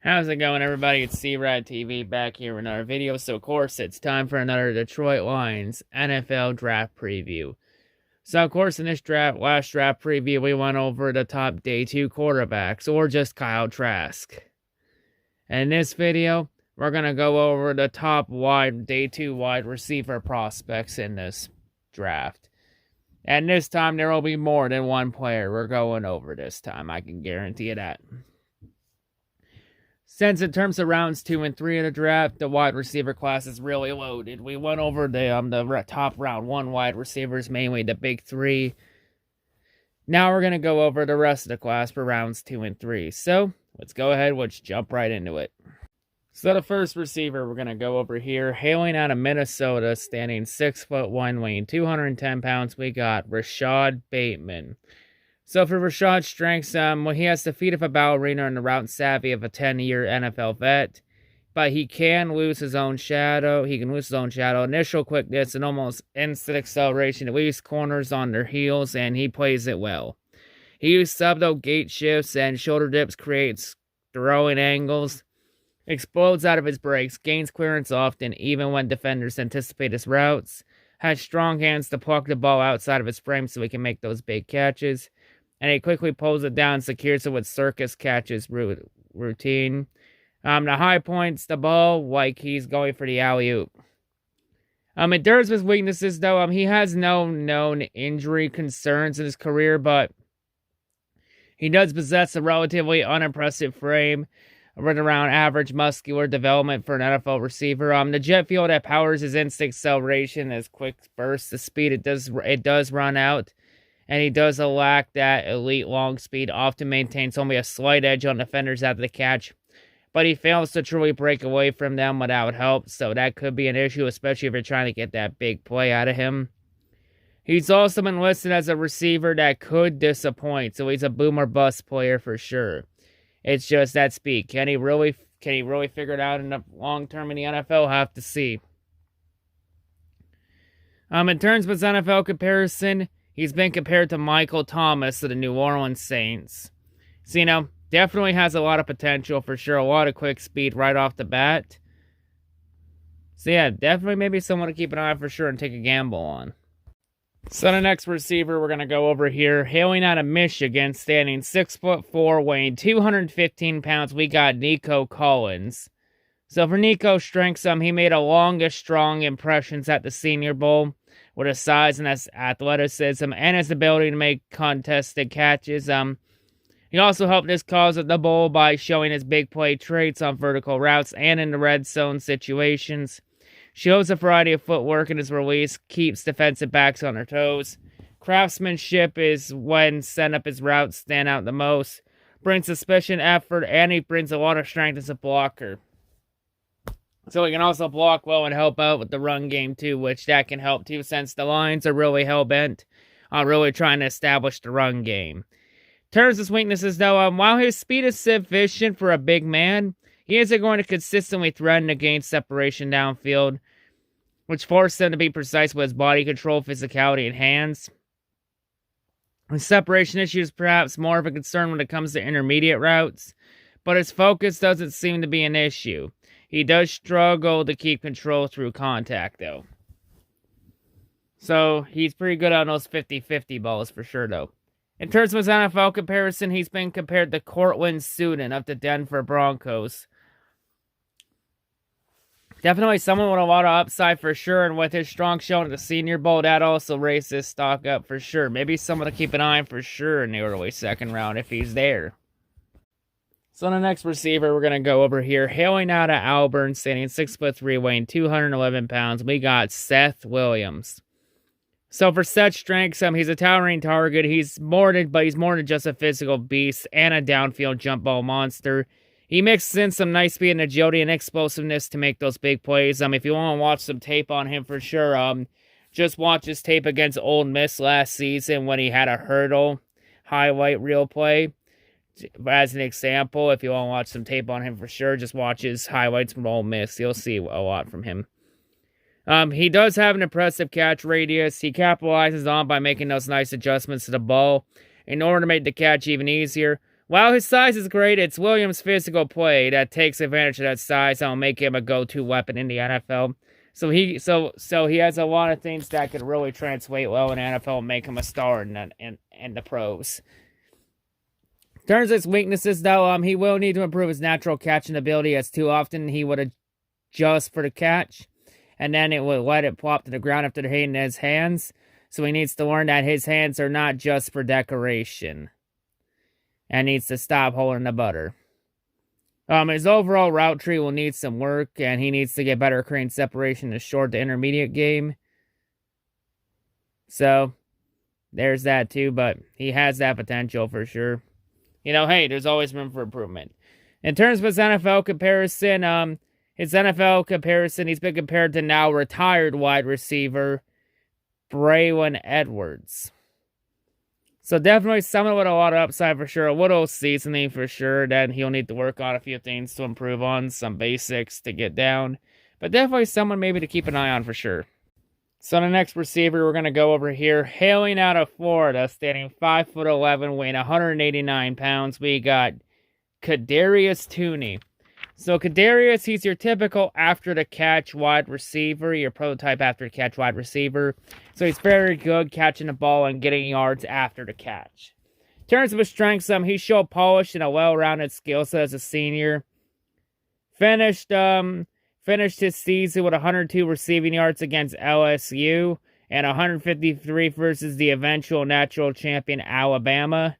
How's it going, everybody? It's C-RadTV back here with another video. So, of course, it's time for another Detroit Lions NFL draft preview. So, of course, in this last draft preview, we went over the top day 2 quarterbacks, or just Kyle Trask. And in this video, we're going to go over the top day 2 wide receiver prospects in this draft. And this time, there will be more than one player we're going over this time. I can guarantee you that. Since in terms of rounds 2 and 3 of the draft, the wide receiver class is really loaded. We went over the top round 1 wide receivers, mainly the big 3. Now we're going to go over the rest of the class for rounds 2 and 3. So, let's go ahead, let's jump right into it. So the first receiver we're going to go over here, hailing out of Minnesota, standing 6'1", weighing 210 pounds, we got Rashad Bateman. So for Rashad's strengths, he has the feet of a ballerina and the route savvy of a 10-year NFL vet, but he can lose his own shadow. Initial quickness, and almost instant acceleration. At least corners on their heels, and he plays it well. He uses subtle gate shifts and shoulder dips, creates throwing angles, explodes out of his breaks, gains clearance often, even when defenders anticipate his routes, has strong hands to pluck the ball outside of his frame so he can make those big catches, and he quickly pulls it down and secures it with circus catches routine. The high points the ball like he's going for the alley-oop. In terms of his weaknesses, though, he has no known injury concerns in his career, but he does possess a relatively unimpressive frame, right around average muscular development for an NFL receiver. The jet fuel that powers his instant acceleration, his quick bursts of speed, it does run out. And he does lack that elite long speed, often maintains only a slight edge on defenders after the catch, but he fails to truly break away from them without help, so that could be an issue, especially if you're trying to get that big play out of him. He's also been listed as a receiver that could disappoint, so he's a boom or bust player for sure. It's just that speed. Can he really figure it out in the long term in the NFL? We'll have to see. In terms of his NFL comparison, he's been compared to Michael Thomas of the New Orleans Saints. So, definitely has a lot of potential for sure. A lot of quick speed right off the bat. So, yeah, definitely maybe someone to keep an eye on for sure and take a gamble on. So, the next receiver we're going to go over here, hailing out of Michigan, standing 6'4", weighing 215 pounds, we got Nico Collins. So, for Nico's strengths, he made a longest strong impressions at the Senior Bowl, with his size and his athleticism and his ability to make contested catches. He also helped his cause at the bowl by showing his big play traits on vertical routes and in the red zone situations. Shows a variety of footwork in his release, keeps defensive backs on their toes. Craftsmanship is when sent up his routes stand out the most. Brings suspicion, effort, and he brings a lot of strength as a blocker. So he can also block well and help out with the run game too, which that can help too, since the Lions are really hell-bent on really trying to establish the run game. In terms of his weaknesses, though, while his speed is sufficient for a big man, he isn't going to consistently threaten to gain separation downfield, which forces him to be precise with his body control, physicality, and hands. His separation issue is perhaps more of a concern when it comes to intermediate routes, but his focus doesn't seem to be an issue. He does struggle to keep control through contact, though. So, he's pretty good on those 50-50 balls for sure, though. In terms of his NFL comparison, he's been compared to Cortland Sutton of the Denver Broncos. Definitely someone with a lot of upside for sure, and with his strong showing at the Senior Bowl, that also raised his stock up for sure. Maybe someone to keep an eye on for sure in the early second round if he's there. So the next receiver we're going to go over here, hailing out of Auburn, standing 6'3", weighing 211 pounds, we got Seth Williams. So for Seth's strengths, he's a towering target. He's more than just a physical beast and a downfield jump ball monster. He mixes in some nice speed and agility and explosiveness to make those big plays. If you want to watch some tape on him for sure, just watch his tape against Ole Miss last season when he had a hurdle highlight reel play. As an example, if you want to watch some tape on him for sure, just watch his highlights from Ole Miss. You'll see a lot from him. He does have an impressive catch radius. He capitalizes on by making those nice adjustments to the ball in order to make the catch even easier. while his size is great, it's Williams' physical play that takes advantage of that size and will make him a go-to weapon in the NFL. So he has a lot of things that could really translate well in the NFL and make him a star in the pros. In terms of his weaknesses, though, he will need to improve his natural catching ability, as too often he would adjust for the catch, and then it would let it plop to the ground after hitting his hands. So he needs to learn that his hands are not just for decoration, and needs to stop holding the butter. His overall route tree will need some work, and he needs to get better at creating separation in the short to intermediate game. So, there's that too, but he has that potential for sure. Hey, there's always room for improvement. In terms of his NFL comparison, he's been compared to now retired wide receiver Braylon Edwards. So definitely someone with a lot of upside for sure. A little seasoning for sure. Then he'll need to work on a few things to improve on. Some basics to get down. But definitely someone maybe to keep an eye on for sure. So the next receiver we're going to go over here. Hailing out of Florida, standing 5'11", weighing 189 pounds. We got Kadarius Toney. So Kadarius, he's your typical after-the-catch wide receiver, your prototype after-the-catch wide receiver. So he's very good catching the ball and getting yards after the catch. In terms of his strengths, he showed polish and a well-rounded skill set as a senior. Finished his season with 102 receiving yards against LSU and 153 versus the eventual natural champion Alabama.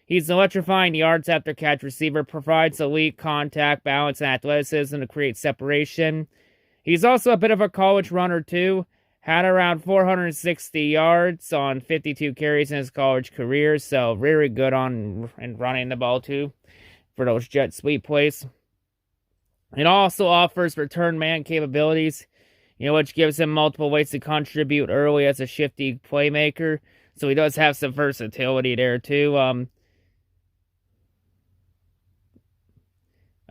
He's an electrifying yards after catch receiver, provides elite contact, balance, and athleticism to create separation. He's also a bit of a college runner too. Had around 460 yards on 52 carries in his college career, so very good on and running the ball too for those jet sweep plays. It also offers return man capabilities, which gives him multiple ways to contribute early as a shifty playmaker. So he does have some versatility there too.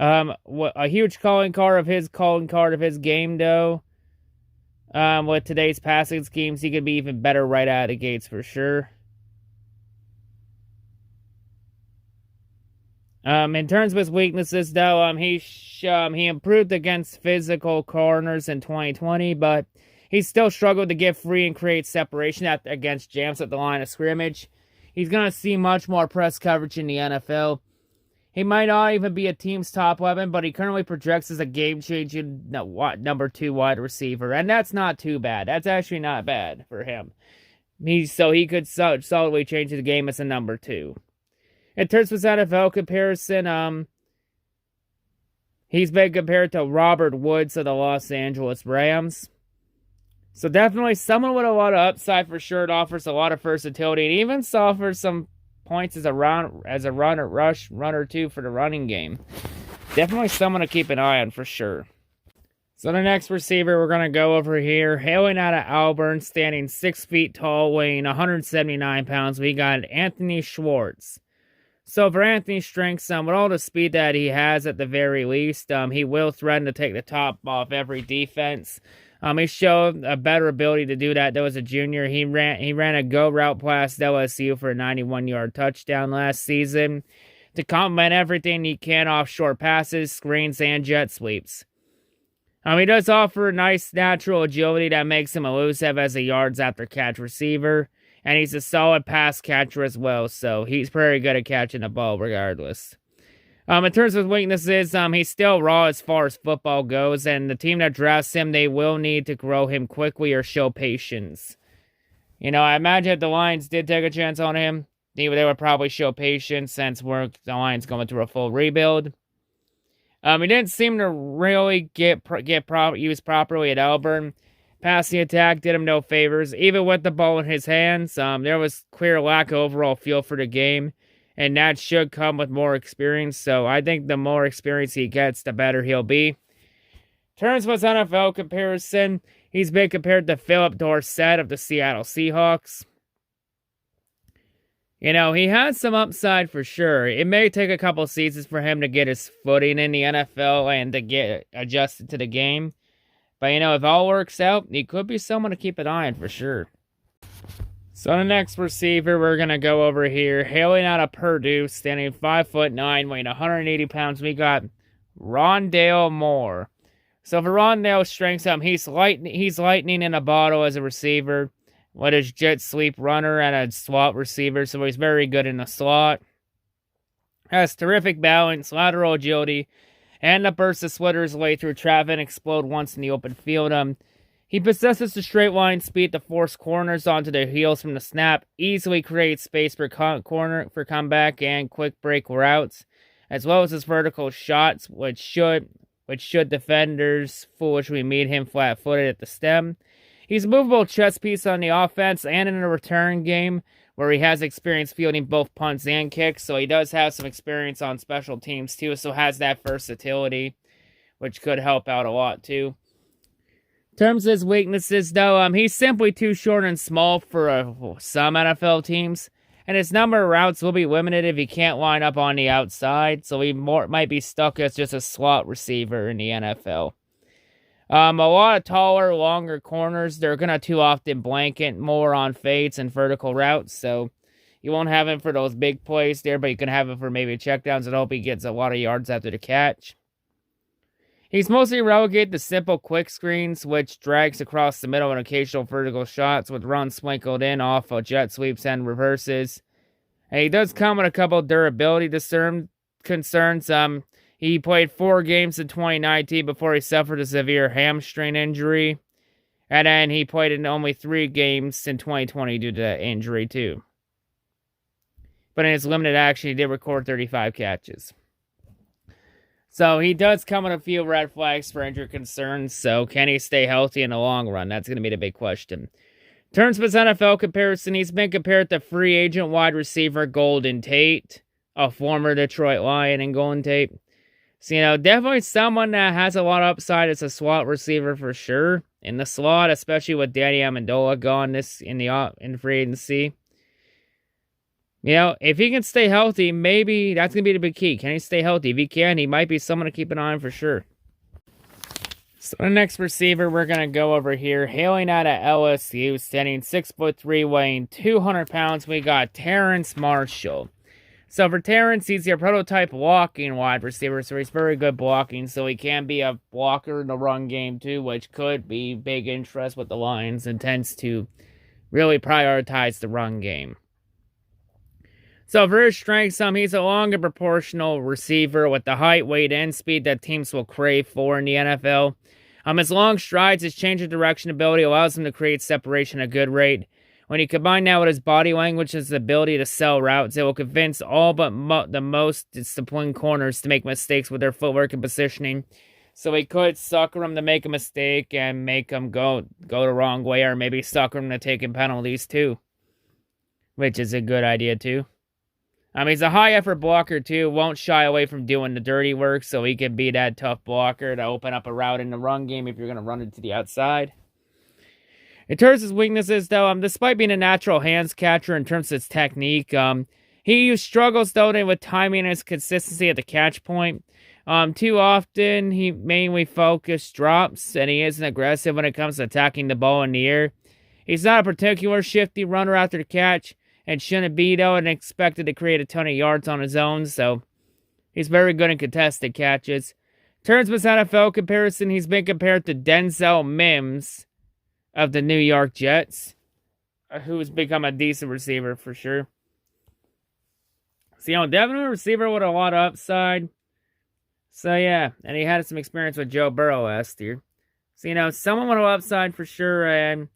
A huge calling card of his game though. With today's passing schemes, he could be even better right out of the gates for sure. In terms of his weaknesses, though, he improved against physical corners in 2020, but he still struggled to get free and create separation against jams at the line of scrimmage. He's going to see much more press coverage in the NFL. He might not even be a team's top weapon, but he currently projects as a game-changing number 2 wide receiver, and that's not too bad. That's actually not bad for him. He could solidly change the game as a number 2. In terms of his NFL comparison, he's been compared to Robert Woods of the Los Angeles Rams. So definitely someone with a lot of upside for sure. It offers a lot of versatility and even offers some points as a runner too for the running game. Definitely someone to keep an eye on for sure. So the next receiver we're going to go over here, hailing out of Auburn, standing 6 feet tall, weighing 179 pounds, we got Anthony Schwartz. So for Anthony's strengths, with all the speed that he has at the very least, he will threaten to take the top off every defense. He showed a better ability to do that though as a junior. He ran a go route past LSU for a 91-yard touchdown last season to complement everything he can off short passes, screens, and jet sweeps. He does offer nice natural agility that makes him elusive as a yards after catch receiver. And he's a solid pass catcher as well, so he's very good at catching the ball regardless. In terms of weaknesses, he's still raw as far as football goes, and the team that drafts him, they will need to grow him quickly or show patience. I imagine if the Lions did take a chance on him, they would probably show patience since the Lions going through a full rebuild. He didn't seem to really get used properly at Auburn. Passing attack did him no favors. Even with the ball in his hands, there was clear lack of overall feel for the game. And that should come with more experience. So I think the more experience he gets, the better he'll be. In terms of his NFL comparison, he's been compared to Philip Dorsett of the Seattle Seahawks. He has some upside for sure. It may take a couple seasons for him to get his footing in the NFL and to get adjusted to the game. But, if all works out, he could be someone to keep an eye on for sure. So the next receiver we're going to go over here, hailing out of Purdue, standing 5'9", weighing 180 pounds, we got Rondale Moore. So for Rondale's strengths, he's lightning in a bottle as a receiver, with his jet sweep runner and a slot receiver, so he's very good in the slot. Has terrific balance, lateral agility, and the burst to slitter his way through traffic and explode once in the open field. He possesses the straight line speed to force corners onto their heels from the snap, easily creates space for comeback and quick break routes, as well as his vertical shots, which should defenders foolishly meet him flat-footed at the stem. He's a movable chess piece on the offense and in the return game, where he has experience fielding both punts and kicks, so he does have some experience on special teams too, so has that versatility, which could help out a lot too. In terms of his weaknesses, though, he's simply too short and small for some NFL teams, and his number of routes will be limited if he can't line up on the outside, so he might be stuck as just a slot receiver in the NFL. A lot of taller, longer corners, they're going to too often blanket more on fades and vertical routes, so you won't have him for those big plays there, but you can have him for maybe checkdowns and hope he gets a lot of yards after the catch. He's mostly relegated to simple quick screens, which drags across the middle and occasional vertical shots with runs sprinkled in off of jet sweeps and reverses. And he does come with a couple durability concerns. He played 4 games in 2019 before he suffered a severe hamstring injury. And then he played in only 3 games in 2020 due to injury too. But in his limited action, he did record 35 catches. So he does come with a few red flags for injury concerns, so can he stay healthy in the long run? That's going to be the big question. In terms of his NFL comparison, he's been compared to free agent wide receiver Golden Tate, a former Detroit Lion in Golden Tate. So, definitely someone that has a lot of upside as a slot receiver for sure. In the slot, especially with Danny Amendola gone in free agency. If he can stay healthy, maybe that's going to be the big key. Can he stay healthy? If he can, he might be someone to keep an eye on for sure. So the next receiver we're going to go over here, hailing out of LSU, standing 6'3", weighing 200 pounds, we got Terrence Marshall. So for Terrence, he's your prototype blocking wide receiver, so he's very good blocking, so he can be a blocker in the run game too, which could be big interest with the Lions and tends to really prioritize the run game. So for his strengths, he's a long and proportional receiver with the height, weight, and speed that teams will crave for in the NFL. His long strides, his change of direction ability allows him to create separation at a good rate. When you combine that with his body language and his ability to sell routes, it will convince all but the most disciplined corners to make mistakes with their footwork and positioning. So he could sucker him to make a mistake and make him go the wrong way, or maybe sucker him to taking penalties too, which is a good idea too. He's a high-effort blocker, too. Won't shy away from doing the dirty work, so he can be that tough blocker to open up a route in the run game if you're going to run it to the outside. In terms of his weaknesses, though, despite being a natural hands catcher in terms of his technique, he struggles, though, with timing and his consistency at the catch point. Too often, he mainly focuses drops, and he isn't aggressive when it comes to attacking the ball in the air. He's not a particular shifty runner after the catch, and shouldn't be, though, and expected to create a ton of yards on his own, so he's very good in contested catches. In terms of his NFL comparison, he's been compared to Denzel Mims of the New York Jets, who's become a decent receiver for sure. So, definitely a receiver with a lot of upside. So, yeah, and he had some experience with Joe Burrow last year. So, someone with a lot of upside for sure, and,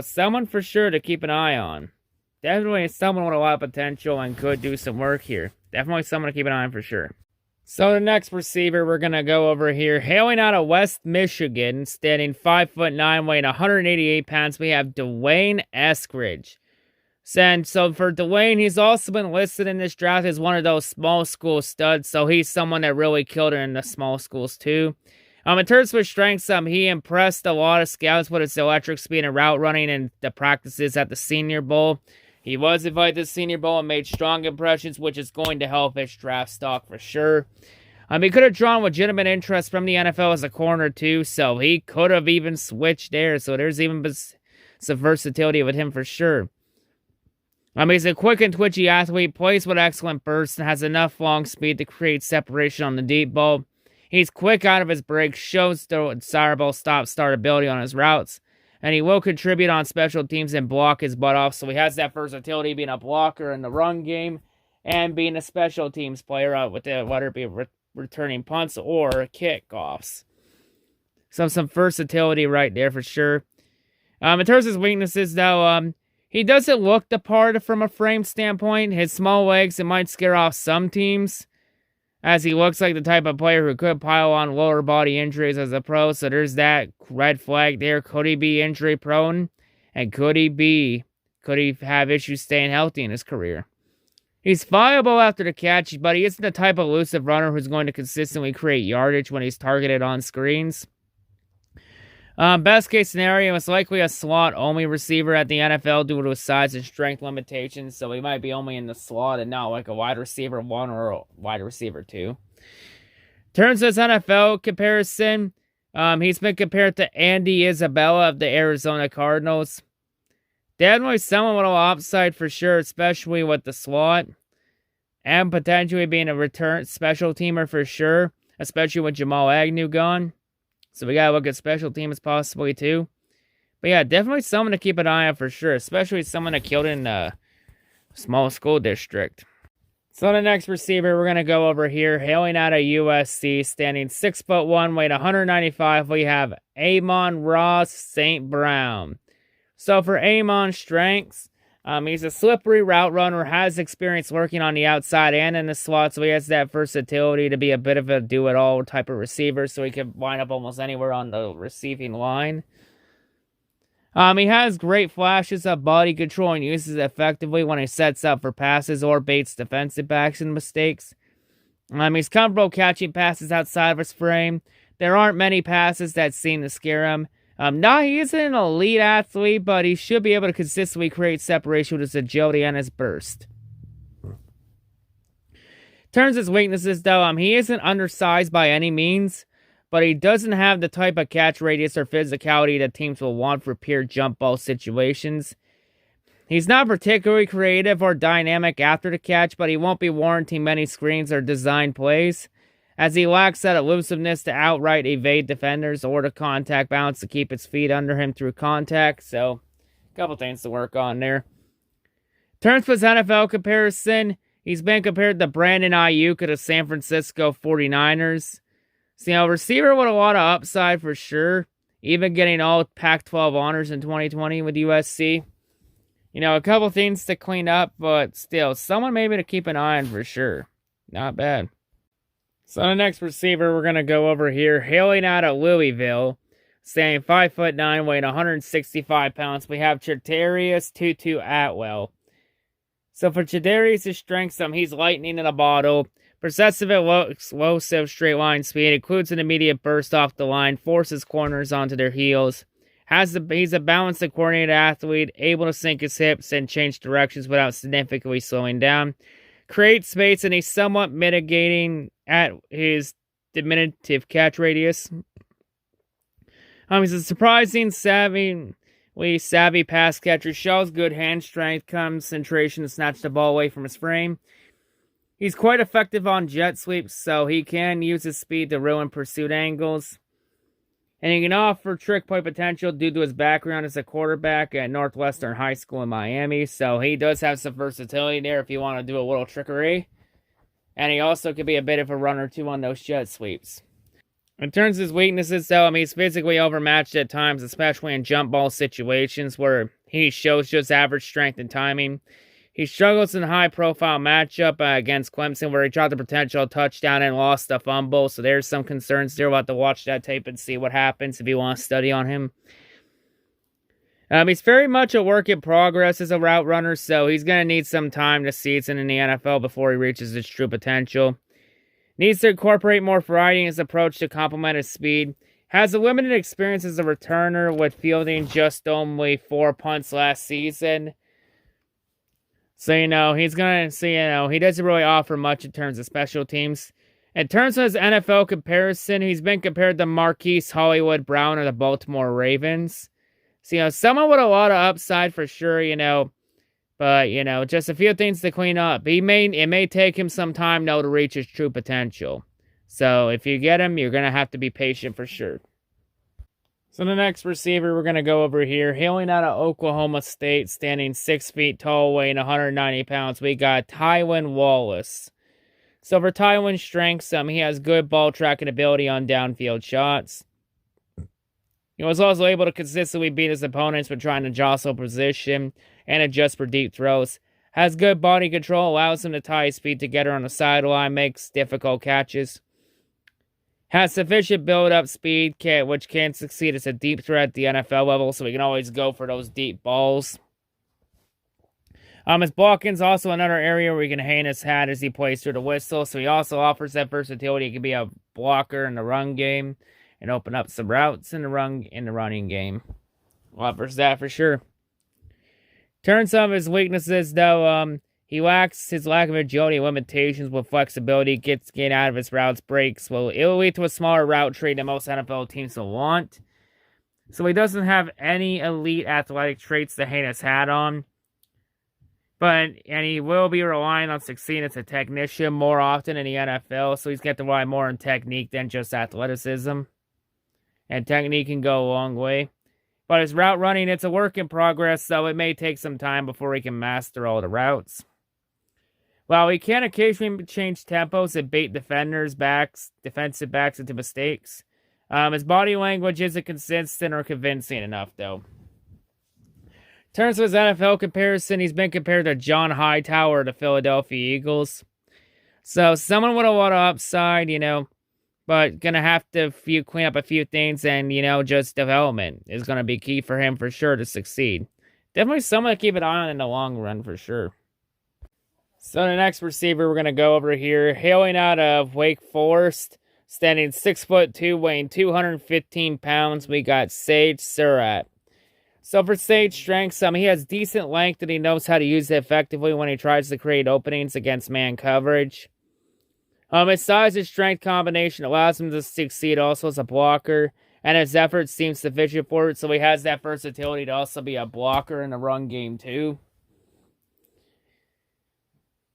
someone for sure to keep an eye on. Definitely someone with a lot of potential and could do some work here. Definitely someone to keep an eye on for sure. So the next receiver we're going to go over here, hailing out of West Michigan, standing 5'9", weighing 188 pounds, we have Dwayne Eskridge. And so for Dwayne, he's also been listed in this draft as one of those small school studs, so he's someone that really killed it in the small schools too. In terms of his strengths, he impressed a lot of scouts with his electric speed and route running in the practices at the Senior Bowl. He was invited to the Senior Bowl and made strong impressions, which is going to help his draft stock for sure. He could have drawn legitimate interest from the NFL as a corner too, so he could have even switched there. So there's even some versatility with him for sure. He's a quick and twitchy athlete, plays with excellent bursts, and has enough long speed to create separation on the deep ball. He's quick out of his breaks, shows the desirable stop-start ability on his routes, and he will contribute on special teams and block his butt off, so he has that versatility being a blocker in the run game and being a special teams player with whether it be returning punts or kickoffs. So some versatility right there for sure. In terms of his weaknesses, though, he doesn't look the part from a frame standpoint. His small legs, it might scare off some teams, as he looks like the type of player who could pile on lower body injuries as a pro, so there's that red flag there. Could he be injury prone? And could he have issues staying healthy in his career? He's viable after the catch, but he isn't the type of elusive runner who's going to consistently create yardage when he's targeted on screens. Best case scenario is likely a slot-only receiver at the NFL due to his size and strength limitations, so he might be only in the slot and not like a wide receiver 1 or a wide receiver 2. In terms of his NFL comparison, he's been compared to Andy Isabella of the Arizona Cardinals. Definitely someone with a lot of upside for sure, especially with the slot, and potentially being a return special teamer for sure, especially with Jamal Agnew gone. So we gotta look at special teams possibly too. But yeah, definitely someone to keep an eye on for sure, especially someone that killed in a small school district. So the next receiver we're gonna go over here, hailing out of USC, standing 6'1", weight 195. We have Amon-Ra St. Brown. So for Amon's strengths, he's a slippery route runner, has experience working on the outside and in the slot, so he has that versatility to be a bit of a do-it-all type of receiver, so he can line up almost anywhere on the receiving line. He has great flashes of body control and uses it effectively when he sets up for passes or baits defensive backs and mistakes. He's comfortable catching passes outside of his frame. There aren't many passes that seem to scare him. He isn't an elite athlete, but he should be able to consistently create separation with his agility and his burst. In terms of his weaknesses, though, he isn't undersized by any means, but he doesn't have the type of catch radius or physicality that teams will want for pure jump ball situations. He's not particularly creative or dynamic after the catch, but he won't be warranting many screens or design plays, as he lacks that elusiveness to outright evade defenders or the contact balance to keep his feet under him through contact. So, a couple things to work on there. In terms of his NFL comparison, he's been compared to Brandon Ayuk of the San Francisco 49ers. So, receiver with a lot of upside for sure, even getting all Pac-12 honors in 2020 with USC. A couple things to clean up, but still, someone maybe to keep an eye on for sure. Not bad. So the next receiver we're going to go over here, hailing out of Louisville, standing 5'9", weighing 165 pounds, we have Tre'Davious Tutu Atwell. So for Tre'Davious' strengths, he's lightning in a bottle, possessive explosive straight line speed, includes an immediate burst off the line, forces corners onto their heels. He's a balanced and coordinated athlete, able to sink his hips and change directions without significantly slowing down. Creates space, and he's somewhat mitigating at his diminutive catch radius. He's a surprising, savvy pass catcher, shows good hand strength, concentration to snatch the ball away from his frame. He's quite effective on jet sweeps, so he can use his speed to ruin pursuit angles. And he can offer trick play potential due to his background as a quarterback at Northwestern High School in Miami. So he does have some versatility there if you want to do a little trickery. And he also could be a bit of a runner too on those jet sweeps. In terms of his weaknesses, though, he's physically overmatched at times, especially in jump ball situations where he shows just average strength and timing. He struggles in a high-profile matchup against Clemson where he tried the potential touchdown and lost a fumble. So there's some concerns there. We'll have to watch that tape and see what happens if you want to study on him. He's very much a work in progress as a route runner, so he's going to need some time to season in the NFL before he reaches his true potential. Needs to incorporate more variety in his approach to complement his speed. Has a limited experience as a returner with fielding just only 4 punts last season. So, he's going to he doesn't really offer much in terms of special teams. In terms of his NFL comparison, he's been compared to Marquise Hollywood Brown of the Baltimore Ravens. So, someone with a lot of upside for sure, But, you know, just a few things to clean up. It may take him some time, though, to reach his true potential. So, if you get him, you're going to have to be patient for sure. So, the next receiver we're going to go over here, hailing out of Oklahoma State, standing 6 feet tall, weighing 190 pounds, we got Tywin Wallace. So, for Tywin's strengths, he has good ball tracking ability on downfield shots. He was also able to consistently beat his opponents when trying to jostle position and adjust for deep throws. Has good body control, allows him to tie his feet together on the sideline, makes difficult catches. Has sufficient build-up speed, which can succeed as a deep threat at the NFL level, so he can always go for those deep balls. His blocking's also another area where he can hang his hat as he plays through the whistle, so he also offers that versatility. He can be a blocker in the run game and open up some routes in the running game. Offers that for sure. Turns some of his weaknesses, though, he lacks his lack of agility and limitations with flexibility, gets out of his routes, breaks. Well, it'll lead to a smaller route tree than most NFL teams will want. So he doesn't have any elite athletic traits to hang his hat on. And he will be relying on succeeding as a technician more often in the NFL, so he's got to rely more on technique than just athleticism. And technique can go a long way. But his route running, it's a work in progress, so it may take some time before he can master all the routes. While he can occasionally change tempos and bait defensive backs into mistakes, his body language isn't consistent or convincing enough, though. In terms of his NFL comparison, he's been compared to John Hightower of the Philadelphia Eagles. So, someone with a lot of upside, but gonna have to clean up a few things, and, just development is gonna be key for him for sure to succeed. Definitely someone to keep an eye on in the long run for sure. So the next receiver we're gonna go over here, hailing out of Wake Forest, standing 6'2", weighing 215 pounds, we got Sage Surratt. So for Sage's strengths, he has decent length and he knows how to use it effectively when he tries to create openings against man coverage. His size and strength combination allows him to succeed also as a blocker, and his effort seems sufficient for it, so he has that versatility to also be a blocker in the run game too.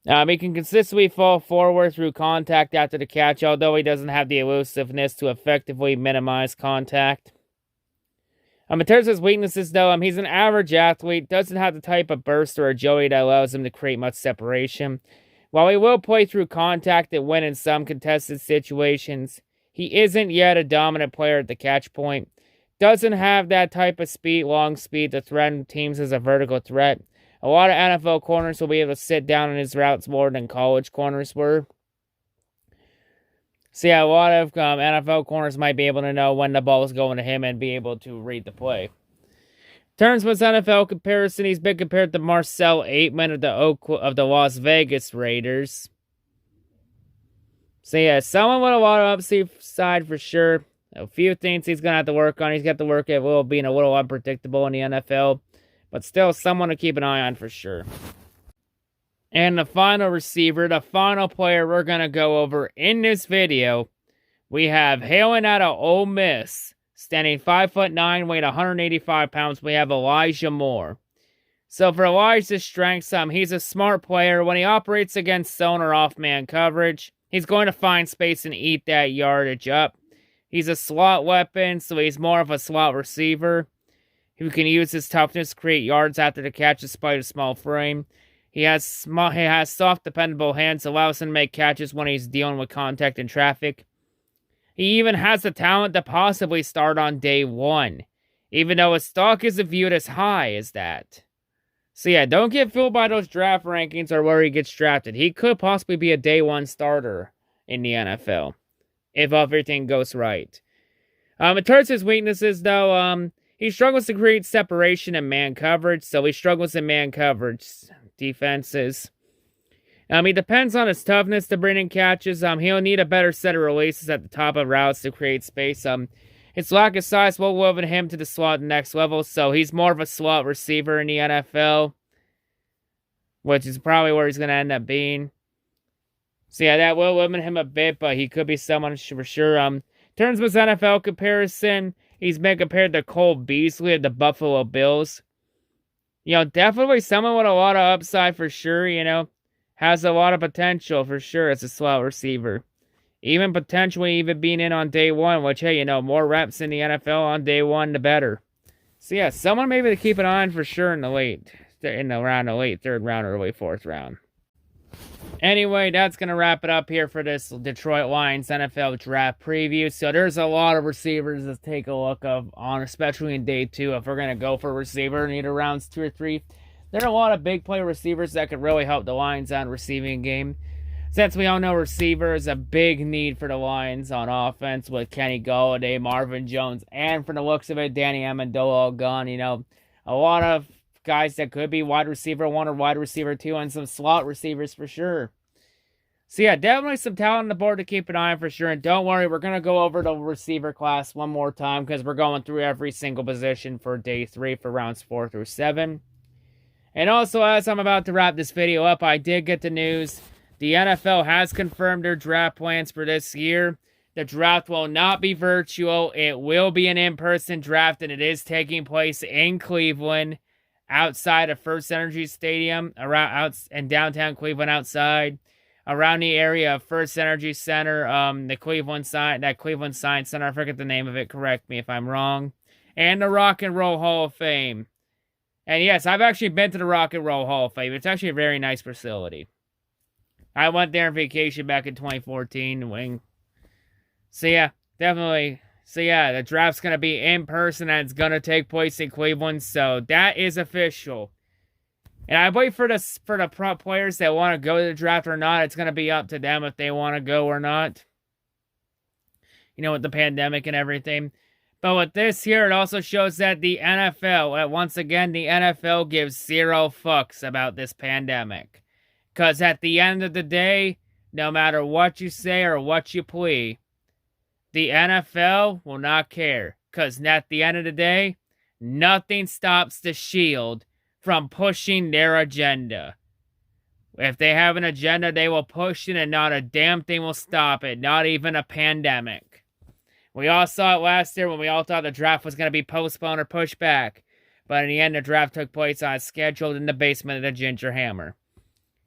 He can consistently fall forward through contact after the catch, although he doesn't have the elusiveness to effectively minimize contact. In terms of his weaknesses, though, he's an average athlete, doesn't have the type of burst or agility that allows him to create much separation. While he will play through contact and win in some contested situations, he isn't yet a dominant player at the catch point. Doesn't have that type of long speed to threaten teams as a vertical threat. A lot of NFL corners will be able to sit down in his routes more than college corners were. So yeah, a lot of NFL corners might be able to know when the ball is going to him and be able to read the play. In terms of his NFL comparison, he's been compared to Marcel Aitman of the Las Vegas Raiders. So yeah, someone with a lot of upside for sure. A few things he's going to have to work on. He's got to work at being a little unpredictable in the NFL. But still, someone to keep an eye on for sure. And the final receiver, the final player we're going to go over in this video, we have hailing out of Ole Miss, standing 5'9", weighing 185 pounds, we have Elijah Moore. So for Elijah's strengths, he's a smart player. When he operates against zone or off-man coverage, he's going to find space and eat that yardage up. He's a slot weapon, so he's more of a slot receiver who can use his toughness to create yards after the catch despite a small frame. He has soft, dependable hands, allows him to make catches when he's dealing with contact and traffic. He even has the talent to possibly start on day one, even though his stock isn't viewed as high as that. So yeah, don't get fooled by those draft rankings or where he gets drafted. He could possibly be a day one starter in the NFL, if everything goes right. In terms of his weaknesses, though, he struggles to create separation in man coverage, so he struggles in man coverage defenses. He depends on his toughness to bring in catches. He'll need a better set of releases at the top of routes to create space. His lack of size will limit him to the slot next level, so he's more of a slot receiver in the NFL, which is probably where he's going to end up being. So yeah, that will limit him a bit, but he could be someone for sure. In terms of his NFL comparison, he's been compared to Cole Beasley of the Buffalo Bills. definitely someone with a lot of upside for sure, has a lot of potential for sure as a slot receiver. Even potentially even being in on day one, which, hey, more reps in the NFL on day one, the better. So, yeah, someone maybe to keep an eye on for sure in the late third round, early fourth round. Anyway, that's going to wrap it up here for this Detroit Lions NFL draft preview. So there's a lot of receivers to take a look on, especially in day two. If we're going to go for a receiver in either rounds 2 or 3, there are a lot of big play receivers that could really help the Lions on receiving game. Since we all know receiver is a big need for the Lions on offense with Kenny Golladay, Marvin Jones, and from the looks of it, Danny Amendola all gone. A lot of guys that could be wide receiver 1 or wide receiver 2 and some slot receivers for sure. So yeah, definitely some talent on the board to keep an eye on for sure. And don't worry, we're going to go over the receiver class one more time because we're going through every single position for day 3 for rounds 4 through 7. And also, as I'm about to wrap this video up, I did get the news. The NFL has confirmed their draft plans for this year. The draft will not be virtual. It will be an in-person draft, and it is taking place in Cleveland, outside of First Energy Stadium, in downtown Cleveland, outside, around the area of First Energy Center, the Cleveland Science Center. I forget the name of it. Correct me if I'm wrong. And the Rock and Roll Hall of Fame. And yes, I've actually been to the Rock and Roll Hall of Fame. It's actually a very nice facility. I went there on vacation back in 2014. So yeah, definitely. So yeah, the draft's going to be in person and it's going to take place in Cleveland. So that is official. And I wait for the pro players that want to go to the draft or not. It's going to be up to them if they want to go or not. With the pandemic and everything. But with this here, it also shows that the NFL, once again, the NFL gives zero fucks about this pandemic. Because at the end of the day, no matter what you say or what you plea, the NFL will not care. Because at the end of the day, nothing stops the Shield from pushing their agenda. If they have an agenda, they will push it and not a damn thing will stop it. Not even a pandemic. We all saw it last year when we all thought the draft was going to be postponed or pushed back. But in the end, the draft took place on scheduled in the basement of the Ginger Hammer.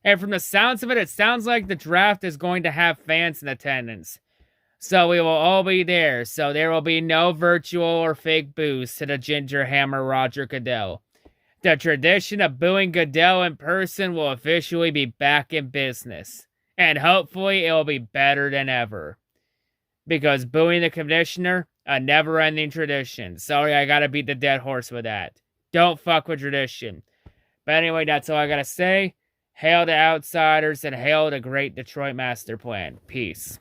And from the sounds of it, it sounds like the draft is going to have fans in attendance. So we will all be there. So there will be no virtual or fake boos to the Ginger Hammer Roger Goodell. The tradition of booing Goodell in person will officially be back in business. And hopefully it will be better than ever. Because booing the commissioner, a never-ending tradition. Sorry, I gotta beat the dead horse with that. Don't fuck with tradition. But anyway, that's all I gotta say. Hail to Outsiders and hail to great Detroit Masterplan. Peace.